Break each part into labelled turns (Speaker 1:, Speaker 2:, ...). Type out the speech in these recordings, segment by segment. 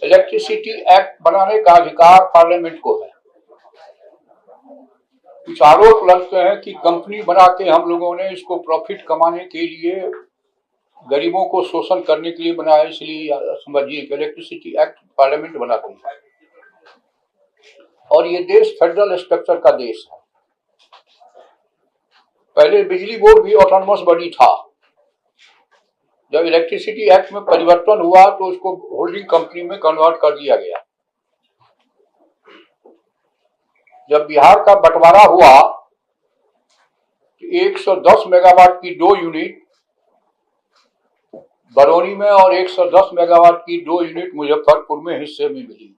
Speaker 1: Electricity act बनाने का अधिकार पार्लियामेंट को है। कुछ आरोप लगते हैं कि कंपनी बना के हम लोगों ने इसको प्रॉफिट कमाने के लिए, गरीबों को शोषण करने के लिए बनाया, इसलिए समझिए कि इलेक्ट्रिसिटी एक्ट पार्लियामेंट बनाती है। और ये देश फेडरल स्ट्रक्चर का देश है। पहले बिजली बोर्ड भी ऑटोनोमस बॉडी था। जब इलेक्ट्रिसिटी एक्ट में परिवर्तन हुआ तो उसको होल्डिंग कंपनी में कन्वर्ट कर दिया गया। जब बिहार का बंटवारा हुआ तो 110 मेगावाट की 2 यूनिट बरौनी में और 110 मेगावाट की 2 यूनिट मुजफ्फरपुर में हिस्से में मिली।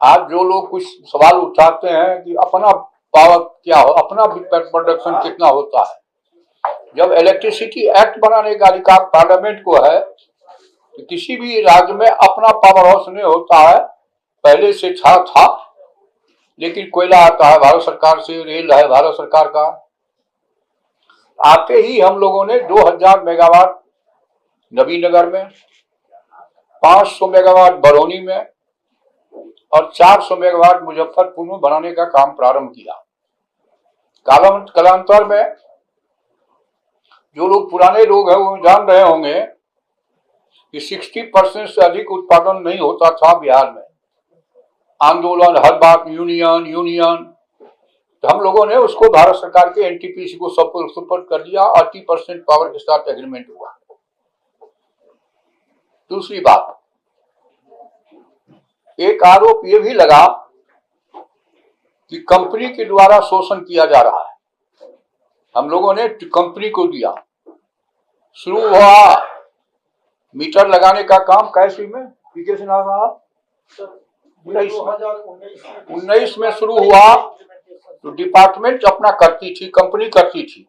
Speaker 1: आज जो लोग कुछ सवाल उठाते हैं कि अपना पावर क्या हो, अपना प्रोडक्शन कितना होता है, जब इलेक्ट्रिसिटी एक्ट बनाने का अधिकार पार्लियामेंट को है तो किसी भी राज्य में अपना पावर हाउस नहीं होता है। पहले से था, लेकिन कोयला आता है भारत सरकार से, रेल है भारत सरकार का। आते ही हम लोगों ने 2000 मेगावाट नबीनगर में, 500 मेगावाट बरौनी में और 400 मेगावाट मुजफ्फरपुर में बनाने का काम प्रारंभ किया। कालांतर में जो लोग पुराने लोग हैं वो जान रहे होंगे कि 60% से अधिक उत्पादन नहीं होता था बिहार में। आंदोलन, हर बात यूनियन, तो हम लोगों ने उसको भारत सरकार के एनटीपीसी को सपोर्ट कर दिया। 80% पावर के साथ एग्रीमेंट हुआ। दूसरी बात, एक आरोप ये भी लगा कि कंपनी के द्वारा शोषण किया जा रहा है। हम लोगों ने कंपनी को दिया। शुरू हुआ मीटर लगाने का काम कैसे में, 19 में शुरू हुआ तो डिपार्टमेंट अपना करती थी, कंपनी करती थी।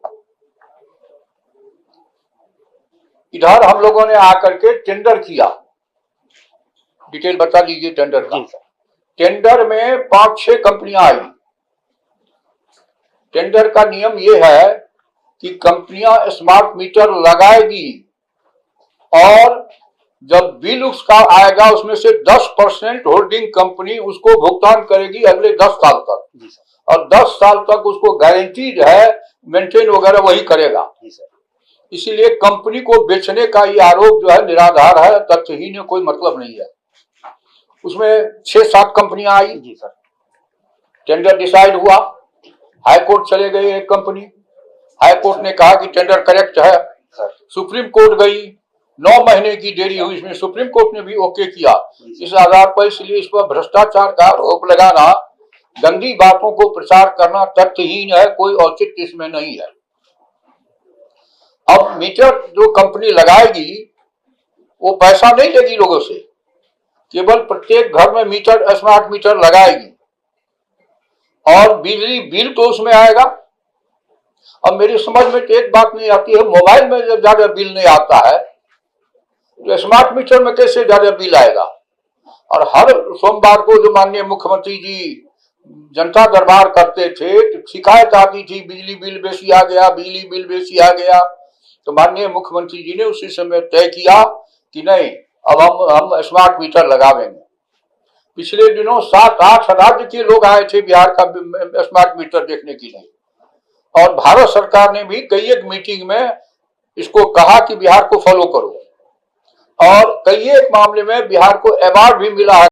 Speaker 1: इधर हम लोगों ने आकर के टेंडर किया। डिटेल बता दीजिए टेंडर का। टेंडर में 5-6 कंपनियां आई। टेंडर का नियम यह है कि कंपनियां स्मार्ट मीटर लगाएगी और जब बिल उसका आएगा उसमें से 10% होल्डिंग कंपनी उसको भुगतान करेगी अगले 10 साल तक, और 10 साल तक उसको गारंटीड है मेंटेन वगैरह वही करेगा। इसीलिए कंपनी को बेचने का ये आरोप जो है निराधार है, तथ्यहीन है, कोई मतलब नहीं है। उसमें 6-7 कंपनियां आई। टेंडर डिसाइड हुआ, हाई कोर्ट चले गए एक कंपनी। हाई कोर्ट ने कहा कि टेंडर करेक्ट है। सुप्रीम कोर्ट गई, 9 महीने की देरी हुई, इसमें सुप्रीम कोर्ट ने भी ओके किया। इस आधार पर, इसलिए इस पर भ्रष्टाचार का आरोप लगाना, गंदी बातों को प्रचार करना तथ्यहीन है, कोई औचित्य इसमें नहीं है। अब मीटर जो कंपनी लगाएगी वो पैसा नहीं लेगी लोगों से, केवल प्रत्येक घर में मीटर, स्मार्ट मीटर लगाएगी और बिजली बिल तो उसमें आएगा। अब मेरी समझ में तो एक बात नहीं आती है, मोबाइल में जब ज्यादा बिल नहीं आता है तो स्मार्ट मीटर में कैसे ज्यादा बिल आएगा। और हर सोमवार को जो माननीय मुख्यमंत्री जी जनता दरबार करते थे तो शिकायत आती थी, बिजली बिल बेसी आ गया, बिजली बिल बेसी आ गया। तो माननीय मुख्यमंत्री जी ने उसी समय तय किया कि नहीं, अब हम स्मार्ट मीटर लगावेंगे। पिछले दिनों 7-8 राज्य के लोग आए थे बिहार का स्मार्ट मीटर देखने के लिए, और भारत सरकार ने भी कई एक मीटिंग में इसको कहा कि बिहार को फॉलो करो, और कई एक मामले में बिहार को अवार्ड भी मिला है।